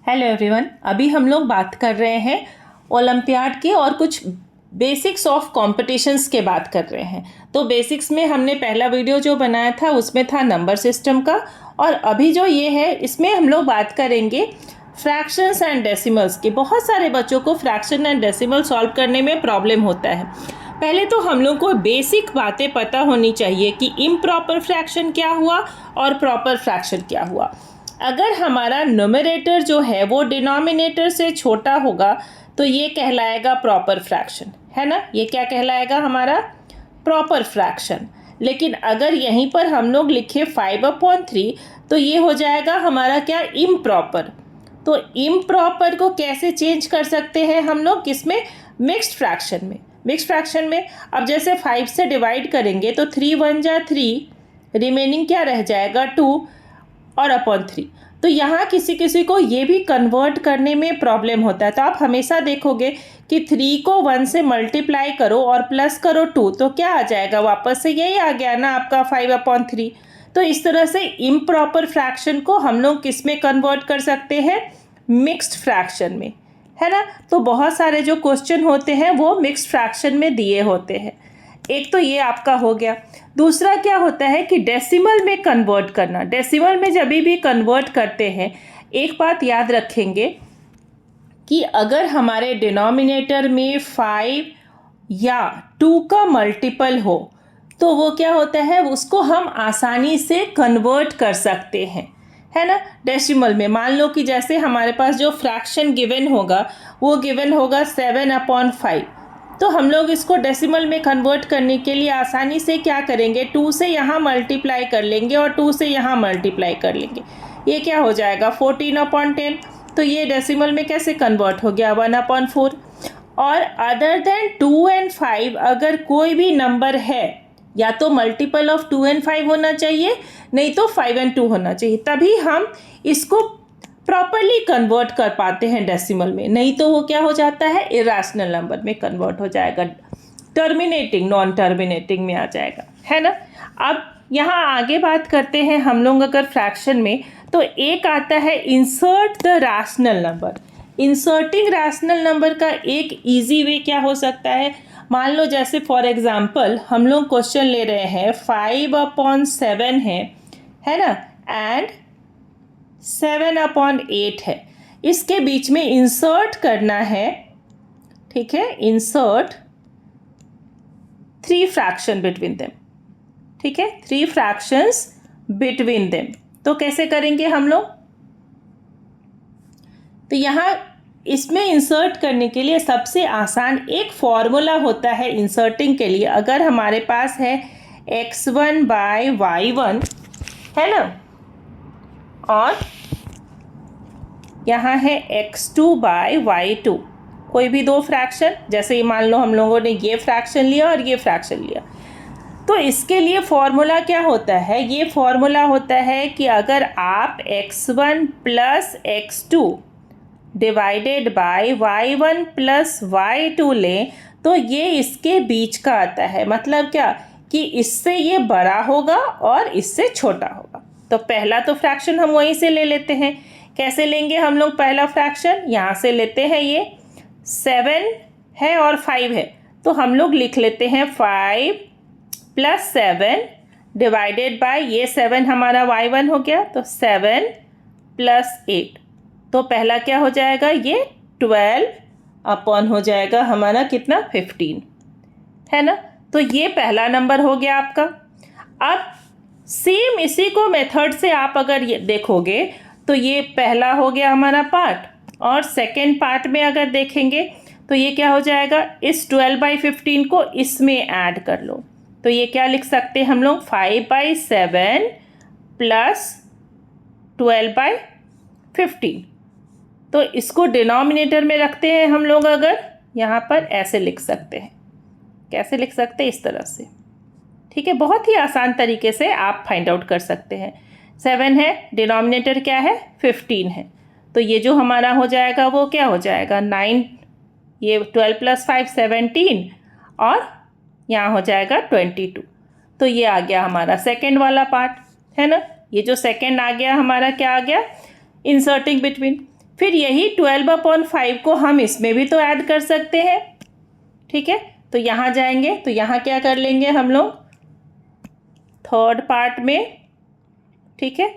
Hello everyone, अभी हम लोग बात कर रहे हैं ओलंपियाड के और कुछ बेसिक्स ऑफ कॉम्पिटिशन्स के बात कर रहे हैं। तो बेसिक्स में हमने पहला वीडियो जो बनाया था उसमें था नंबर सिस्टम का, और अभी जो ये है इसमें हम लोग बात करेंगे फ्रैक्शंस एंड डेसिमल्स की। बहुत सारे बच्चों को फ्रैक्शन एंड डेसिमल सॉल्व करने में प्रॉब्लम होता है। पहले तो हम लोग को बेसिक बातें पता होनी चाहिए कि इम्प्रॉपर फ्रैक्शन क्या हुआ और प्रॉपर फ्रैक्शन क्या हुआ। अगर हमारा न्यूमरेटर जो है वो डिनोमिनेटर से छोटा होगा तो ये कहलाएगा प्रॉपर फ्रैक्शन, है ना। ये क्या कहलाएगा? हमारा प्रॉपर फ्रैक्शन। लेकिन अगर यहीं पर हम लोग लिखे 5/3 तो ये हो जाएगा हमारा क्या? इम्प्रॉपर। तो इम्प्रॉपर को कैसे चेंज कर सकते हैं हम लोग? किसमें? मिक्स्ड फ्रैक्शन में। मिक्स्ड फ्रैक्शन में अब जैसे 5 से डिवाइड करेंगे तो 3 1 जा 3, रिमेनिंग क्या रह जाएगा? 2 और अपॉन 3। तो यहाँ किसी किसी को ये भी कन्वर्ट करने में प्रॉब्लम होता है। तो आप हमेशा देखोगे कि 3 को 1 से मल्टीप्लाई करो और प्लस करो 2, तो क्या आ जाएगा? वापस से यही आ गया ना आपका 5/3। तो इस तरह से इम्प्रॉपर फ्रैक्शन को हम लोग किस में कन्वर्ट कर सकते हैं? मिक्स्ड फ्रैक्शन में, है ना। तो बहुत सारे जो क्वेश्चन होते हैं वो मिक्स्ड फ्रैक्शन में दिए होते हैं। एक तो ये आपका हो गया। दूसरा क्या होता है कि डेसिमल में कन्वर्ट करना। डेसिमल में जब भी कन्वर्ट करते हैं, एक बात याद रखेंगे कि अगर हमारे डिनोमिनेटर में 5 या 2 का मल्टीपल हो तो वो क्या होता है? उसको हम आसानी से कन्वर्ट कर सकते हैं, है ना। डेसिमल में मान लो कि जैसे हमारे पास जो फ्रैक्शन गिवन होगा वो गिवन होगा 7/5। तो हम लोग इसको डेसिमल में कन्वर्ट करने के लिए आसानी से क्या करेंगे? 2 से यहाँ मल्टीप्लाई कर लेंगे और 2 से यहाँ मल्टीप्लाई कर लेंगे। ये क्या हो जाएगा? 14/10। तो ये डेसिमल में कैसे कन्वर्ट हो गया? 1/4। और अदर देन 2 एंड 5 अगर कोई भी नंबर है, या तो मल्टीपल ऑफ 2 एंड 5 होना चाहिए, नहीं तो 5 एंड 2 होना चाहिए, तभी हम इसको प्रॉपरली कन्वर्ट कर पाते हैं डेसिमल में। नहीं तो वो क्या हो जाता है? इरेशनल नंबर में कन्वर्ट हो जाएगा, टर्मिनेटिंग, नॉन टर्मिनेटिंग में आ जाएगा, है ना। अब यहाँ आगे बात करते हैं हम लोग अगर फ्रैक्शन में, तो एक आता है insert the rational number. Inserting rational number का एक ईजी वे क्या हो सकता है? मान लो जैसे फॉर एग्जाम्पल हम लोग क्वेश्चन ले रहे हैं 5/7 है ना, एंड 7/8 है। इसके बीच में इंसर्ट करना है, ठीक है। इंसर्ट 3 फ्रैक्शन बिटवीन देम, ठीक है। 3 फ्रैक्शंस बिटवीन देम। तो कैसे करेंगे हम लोग? तो यहाँ इसमें इंसर्ट करने के लिए सबसे आसान एक फॉर्मूला होता है इंसर्टिंग के लिए। अगर हमारे पास है x1/y1, है ना, और यहाँ है x2/y2, कोई भी 2 फ्रैक्शन, जैसे मान लो हम लोगों ने ये फ्रैक्शन लिया और ये फ्रैक्शन लिया, तो इसके लिए फॉर्मूला क्या होता है? ये फॉर्मूला होता है कि अगर आप x1 + x2 divided by y1 + y2 लें तो ये इसके बीच का आता है। मतलब क्या? कि इससे ये बड़ा होगा और इससे छोटा होगा। तो पहला तो फ्रैक्शन हम वहीं से ले लेते हैं। कैसे लेंगे हम लोग पहला फ्रैक्शन? यहाँ से लेते हैं, ये 7 है और 5 है, तो हम लोग लिख लेते हैं 5 + 7 डिवाइडेड बाय, ये 7 हमारा y1 हो गया, तो 7 + 8। तो पहला क्या हो जाएगा? ये 12 अपॉन हो जाएगा हमारा कितना? 15, है ना। तो ये पहला नंबर हो गया आपका। अब सेम इसी को मेथड से आप अगर ये देखोगे तो ये पहला हो गया हमारा पार्ट, और सेकेंड पार्ट में अगर देखेंगे तो ये क्या हो जाएगा? इस 12/15 को इसमें ऐड कर लो, तो ये क्या लिख सकते हैं हम लोग? 5/7 + 12/15। तो इसको डिनोमिनेटर में रखते हैं हम लोग, अगर यहाँ पर ऐसे लिख सकते हैं। कैसे लिख सकते हैं? इस तरह से, ठीक है। बहुत ही आसान तरीके से आप फाइंड आउट कर सकते हैं। 7 है, डिनोमिनेटर क्या है? 15 है, तो ये जो हमारा हो जाएगा वो क्या हो जाएगा? 9, ये 12 + 5 17, और यहाँ हो जाएगा 22। तो ये आ गया हमारा सेकेंड वाला पार्ट, है ना। ये जो सेकेंड आ गया हमारा क्या आ गया? Inserting between. फिर यही 12/5 को हम इसमें भी तो ऐड कर सकते हैं, ठीक है। तो यहाँ जाएंगे तो यहाँ क्या कर लेंगे हम लोग, थर्ड पार्ट में, ठीक है,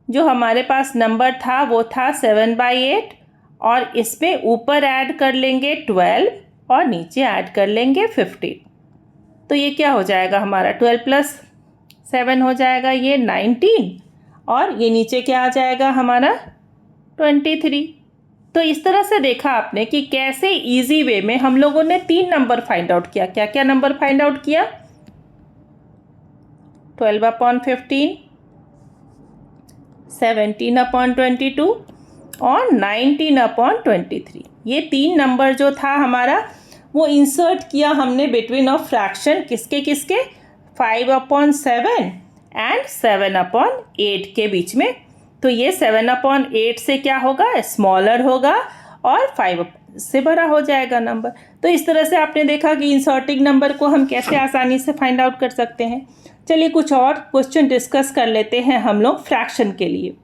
जो हमारे पास नंबर था वो था 7/8 और इसमें ऊपर ऐड कर लेंगे 12 और नीचे ऐड कर लेंगे 15। तो ये क्या हो जाएगा हमारा 12 + 7 हो जाएगा ये 19 और ये नीचे क्या आ जाएगा हमारा 23। तो इस तरह से देखा आपने कि कैसे इजी वे में हम लोगों ने 3 नंबर फाइंड आउट किया। क्या क्या नंबर फाइंड आउट किया, 12/15, 17/22 और 19/23। ये 3 नंबर जो था हमारा वो इंसर्ट किया हमने बिटवीन ऑफ फ्रैक्शन किसके किसके, 5/7 एंड 7/8 के बीच में। तो ये 7/8 से क्या होगा, स्मॉलर होगा और 5 से बड़ा हो जाएगा नंबर। तो इस तरह से आपने देखा कि इंसर्टिंग नंबर को हम कैसे आसानी से फाइंड आउट कर सकते हैं। चलिए कुछ और क्वेश्चन डिस्कस कर लेते हैं हम लोग फ्रैक्शन के लिए।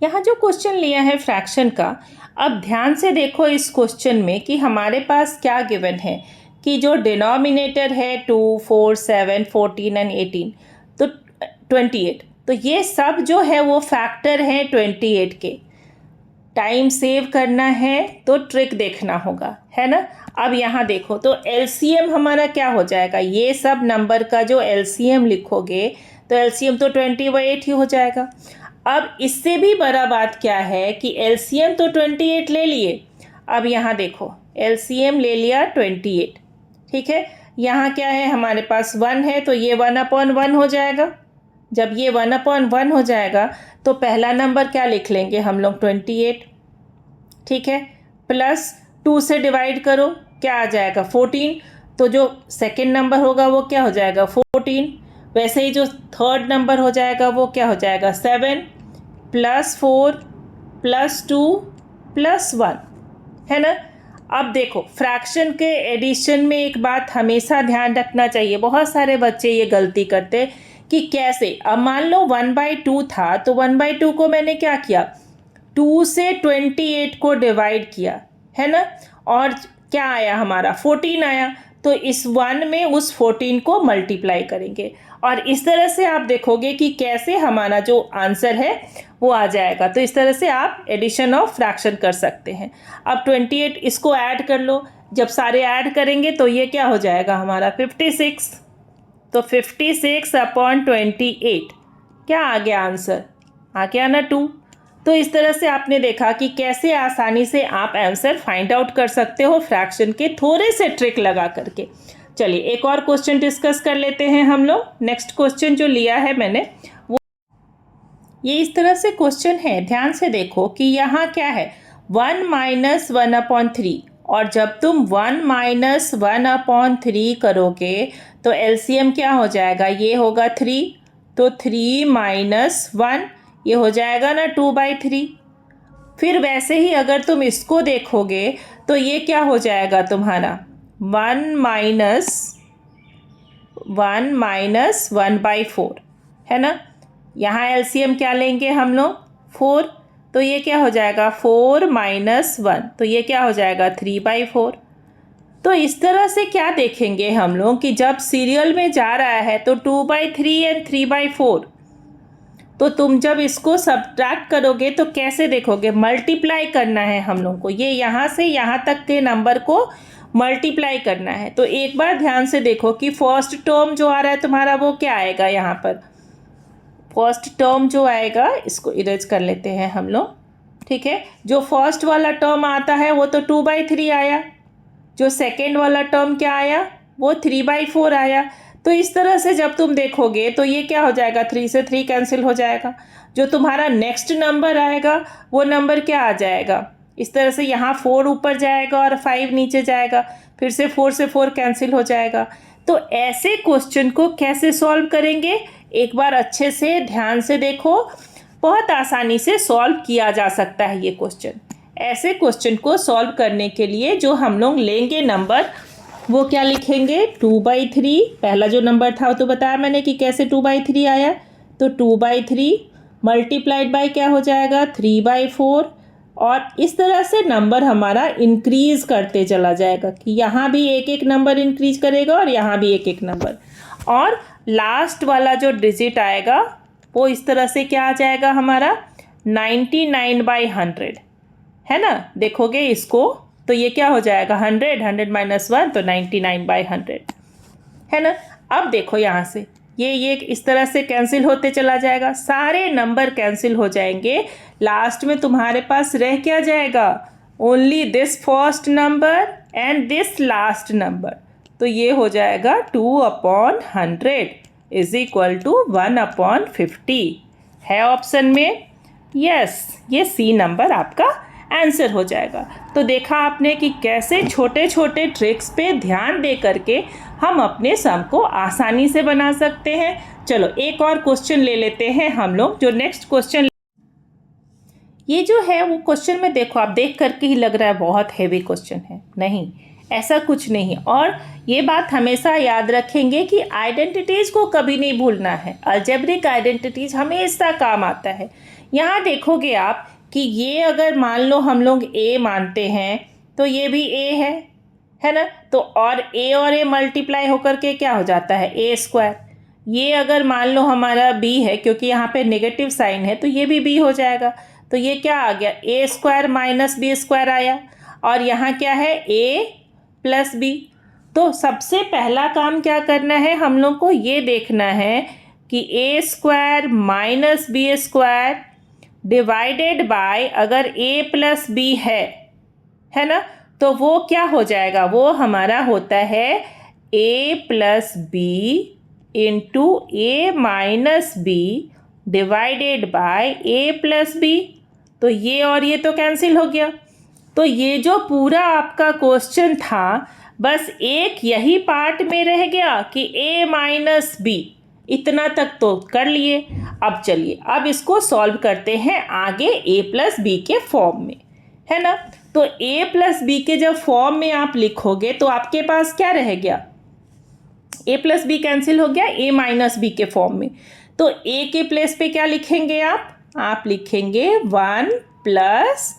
यहाँ जो क्वेश्चन लिया है फ्रैक्शन का, अब ध्यान से देखो इस क्वेश्चन में कि हमारे पास क्या गिवन है कि जो डिनोमिनेटर है 2, 4, 7, 14 एंड 18 तो 28, तो ये सब जो है वो फैक्टर है 28 के। टाइम सेव करना है तो ट्रिक देखना होगा, है ना। अब यहाँ देखो तो एलसीएम हमारा क्या हो जाएगा, ये सब नंबर का जो एलसीएम लिखोगे तो एलसीएम तो 28 ही हो जाएगा। अब इससे भी बड़ा बात क्या है कि एलसीएम तो 28 ले लिए, अब यहाँ देखो एलसीएम ले लिया 28, ठीक है। यहाँ क्या है हमारे पास 1 है तो ये 1/1 हो जाएगा। जब ये 1/1 हो जाएगा तो पहला नंबर क्या लिख लेंगे हम लोग 28, ठीक है, प्लस 2 से डिवाइड करो क्या आ जाएगा 14। तो जो सेकंड नंबर होगा वो क्या हो जाएगा 14। वैसे ही जो थर्ड नंबर हो जाएगा वो क्या हो जाएगा 7 + 4 + 2 + 1, है ना। अब देखो फ्रैक्शन के एडिशन में एक बात हमेशा ध्यान रखना चाहिए, बहुत सारे बच्चे ये गलती करते कि कैसे, अब मान लो 1/2 था तो 1/2 को मैंने क्या किया, 2 से 28 को डिवाइड किया, है ना, और क्या आया हमारा 14 आया, तो इस 1 में उस 14 को मल्टीप्लाई करेंगे और इस तरह से आप देखोगे कि कैसे हमारा जो आंसर है वो आ जाएगा। तो इस तरह से आप एडिशन ऑफ फ्रैक्शन कर सकते हैं। अब 28 इसको ऐड कर लो, जब सारे ऐड करेंगे तो ये क्या हो जाएगा हमारा 56। तो 56/28 क्या आ गया आंसर, आ गया ना 2। तो इस तरह से आपने देखा कि कैसे आसानी से आप आंसर फाइंड आउट कर सकते हो फ्रैक्शन के थोड़े से ट्रिक लगा करके। चलिए एक और क्वेश्चन डिस्कस कर लेते हैं हम लोग। नेक्स्ट क्वेश्चन जो लिया है मैंने वो ये इस तरह से क्वेश्चन है, ध्यान से देखो कि यहाँ क्या है 1 - 1/3 और जब तुम 1 - 1/3 करोगे तो एलसीएम क्या हो जाएगा, ये होगा 3, तो 3 - 1 ये हो जाएगा ना 2/3। फिर वैसे ही अगर तुम इसको देखोगे तो ये क्या हो जाएगा तुम्हारा 1 - 1/4, है ना। यहाँ एलसीएम क्या लेंगे हम लोग 4, तो ये क्या हो जाएगा 4 - 1, तो ये क्या हो जाएगा 3/4। तो इस तरह से क्या देखेंगे हम लोग कि जब सीरियल में जा रहा है तो 2/3 एंड 3/4, तो तुम जब इसको सब्ट्रैक्ट करोगे तो कैसे देखोगे, मल्टीप्लाई करना है हम लोग को, ये यहाँ से यहाँ तक के नंबर को मल्टीप्लाई करना है। तो एक बार ध्यान से देखो कि फर्स्ट टर्म जो आ रहा है तुम्हारा वो क्या आएगा, यहाँ पर फर्स्ट टर्म जो आएगा इसको इरेज कर लेते हैं हम लोग, ठीक है। जो फर्स्ट वाला टर्म आता है वो तो 2/3 आया, जो सेकेंड वाला टर्म क्या आया वो 3/4 आया। तो इस तरह से जब तुम देखोगे तो ये क्या हो जाएगा 3 से 3 कैंसिल हो जाएगा। जो तुम्हारा नेक्स्ट नंबर आएगा वो नंबर क्या आ जाएगा, इस तरह से यहाँ 4 ऊपर जाएगा और 5 नीचे जाएगा, फिर से 4 से 4 कैंसिल हो जाएगा। तो ऐसे क्वेश्चन को कैसे सॉल्व करेंगे, एक बार अच्छे से ध्यान से देखो, बहुत आसानी से सॉल्व किया जा सकता है ये क्वेश्चन। ऐसे क्वेश्चन को सॉल्व करने के लिए जो हम लोग लेंगे नंबर वो क्या लिखेंगे 2/3, पहला जो नंबर था तो बताया मैंने कि कैसे 2/3 आया, तो 2/3 मल्टीप्लाइड बाय क्या हो जाएगा 3/4, और इस तरह से नंबर हमारा इंक्रीज करते चला जाएगा कि यहाँ भी एक एक नंबर इंक्रीज करेगा और यहाँ भी एक एक नंबर, और लास्ट वाला जो डिजिट आएगा वो इस तरह से क्या आ जाएगा हमारा 99/100, है ना। देखोगे इसको तो ये क्या हो जाएगा 100 माइनस 1 तो 99/100, है ना। अब देखो यहाँ से ये इस तरह से कैंसिल होते चला जाएगा, सारे नंबर कैंसिल हो जाएंगे, लास्ट में तुम्हारे पास रह क्या जाएगा only this first number and this last number, तो ये हो जाएगा 2/100 इज इक्वल टू 1/50 है ऑप्शन में। यस, ये सी नंबर आपका आंसर हो जाएगा। तो देखा आपने कि कैसे छोटे छोटे ट्रिक्स पे ध्यान दे करके हम अपने सम को आसानी से बना सकते हैं। चलो एक और क्वेश्चन ले लेते हैं हम लोग। जो नेक्स्ट क्वेश्चन ये जो है वो क्वेश्चन में देखो, आप देख करके ही लग रहा है बहुत हैवी क्वेश्चन है, नहीं ऐसा कुछ नहीं। और ये बात हमेशा याद रखेंगे कि आइडेंटिटीज़ को कभी नहीं भूलना है, अलजेब्रिक आइडेंटिटीज़ हमेशा काम आता है। यहाँ देखोगे आप कि ये अगर मान लो हम लोग a मानते हैं तो ये भी a है ना, तो और a मल्टीप्लाई होकर के क्या हो जाता है a²। ये अगर मान लो हमारा b है, क्योंकि यहाँ पे नेगेटिव साइन है तो ये भी b हो जाएगा, तो ये क्या आ गया a² माइनस b² आया, और यहाँ क्या है a प्लस b। तो सबसे पहला काम क्या करना है हम लोग को, ये देखना है कि a² minus b² divided by अगर a प्लस b है ना, तो वो क्या हो जाएगा, वो हमारा होता है a plus b into a minus b divided by a plus b। तो ये और ये तो कैंसिल हो गया। तो ये जो पूरा आपका क्वेश्चन था बस एक यही पार्ट में रह गया कि a माइनस b, इतना तक तो कर लिए। अब चलिए अब इसको सॉल्व करते हैं आगे a प्लस बी के फॉर्म में, है ना। तो a प्लस बी के जब फॉर्म में आप लिखोगे तो आपके पास क्या रह गया, a प्लस बी कैंसिल हो गया, a माइनस बी के फॉर्म में। तो a के प्लेस पे क्या लिखेंगे आप लिखेंगे 1 प्लस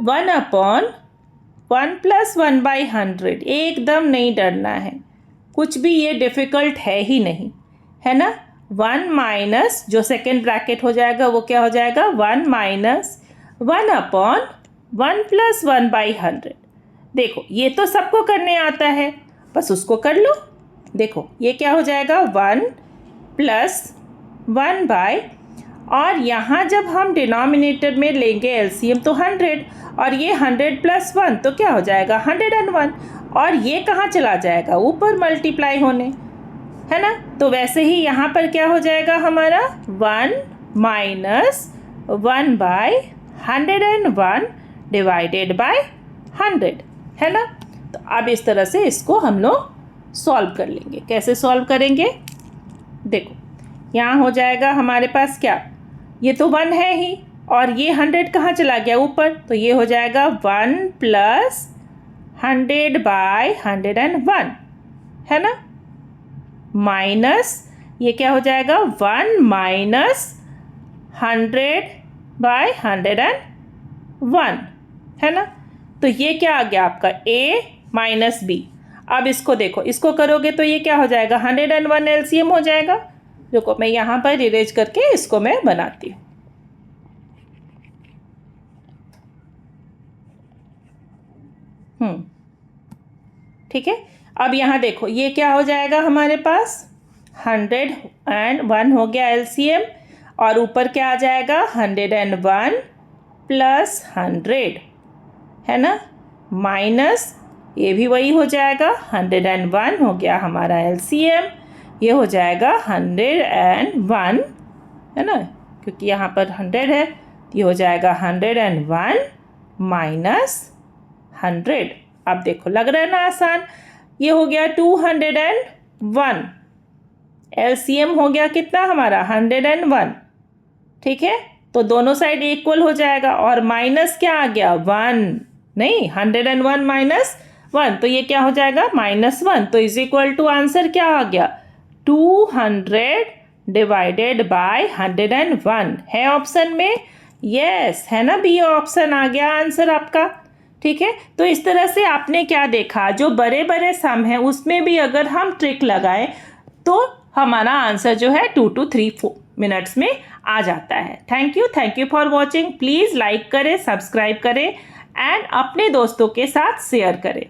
1/100। एकदम नहीं डरना है, कुछ भी ये डिफ़िकल्ट है ही नहीं, है ना। 1 माइनस जो सेकेंड ब्रैकेट हो जाएगा वो क्या हो जाएगा 1 माइनस 1/1 प्लस 1/100। देखो ये तो सबको करने आता है, बस उसको कर लो। देखो ये क्या हो जाएगा 1 प्लस 1/, और यहाँ जब हम डिनोमिनेटर में लेंगे एलसीएम तो 100, और ये 100 प्लस 1 तो क्या हो जाएगा 101, और ये कहाँ चला जाएगा ऊपर मल्टीप्लाई होने, है ना। तो वैसे ही यहाँ पर क्या हो जाएगा हमारा 1 माइनस 1/101 डिवाइडेड बाय 100, है ना। तो अब इस तरह से इसको हम लोग सॉल्व कर लेंगे। कैसे सॉल्व करेंगे, देखो यहाँ हो जाएगा हमारे पास क्या, ये तो 1 है ही, और ये 100 कहाँ चला गया ऊपर, तो ये हो जाएगा 1 प्लस 100/101, है ना, माइनस ये क्या हो जाएगा 1 माइनस 100/101, है ना। तो ये क्या आ गया आपका a माइनस b। अब इसको देखो, इसको करोगे तो ये क्या हो जाएगा 101 एलसीएम हो जाएगा। देखो मैं यहाँ पर इरेज करके इसको मैं बनाती हूँ। ठीक है, अब यहाँ देखो ये क्या हो जाएगा हमारे पास 101 हो गया एलसीएम, और ऊपर क्या आ जाएगा 101 प्लस 100, है ना, माइनस ये भी वही हो जाएगा 101 हो गया हमारा एलसीएम, ये हो जाएगा 101, है ना, क्योंकि यहाँ पर 100 है, ये हो जाएगा 101 माइनस 100। अब देखो लग रहा है ना आसान, ये हो गया 201, एलसीएम हो गया कितना हमारा 101, ठीक है। तो दोनों साइड इक्वल हो जाएगा, और माइनस क्या आ गया 1, नहीं 101 माइनस 1 तो ये क्या हो जाएगा -1, तो इज इक्वल टू आंसर क्या आ गया 209 डिवाइडेड बाय 101 है ऑप्शन में। यस है ना, बी ऑप्शन आ गया आंसर आपका। ठीक है, तो इस तरह से आपने क्या देखा, जो बड़े बड़े सम है उसमें भी अगर हम ट्रिक लगाएं तो हमारा आंसर जो है 2 to 3 मिनट्स में आ जाता है। Thank you for watching. Please like करें, सब्सक्राइब करें एंड अपने दोस्तों के साथ शेयर करें।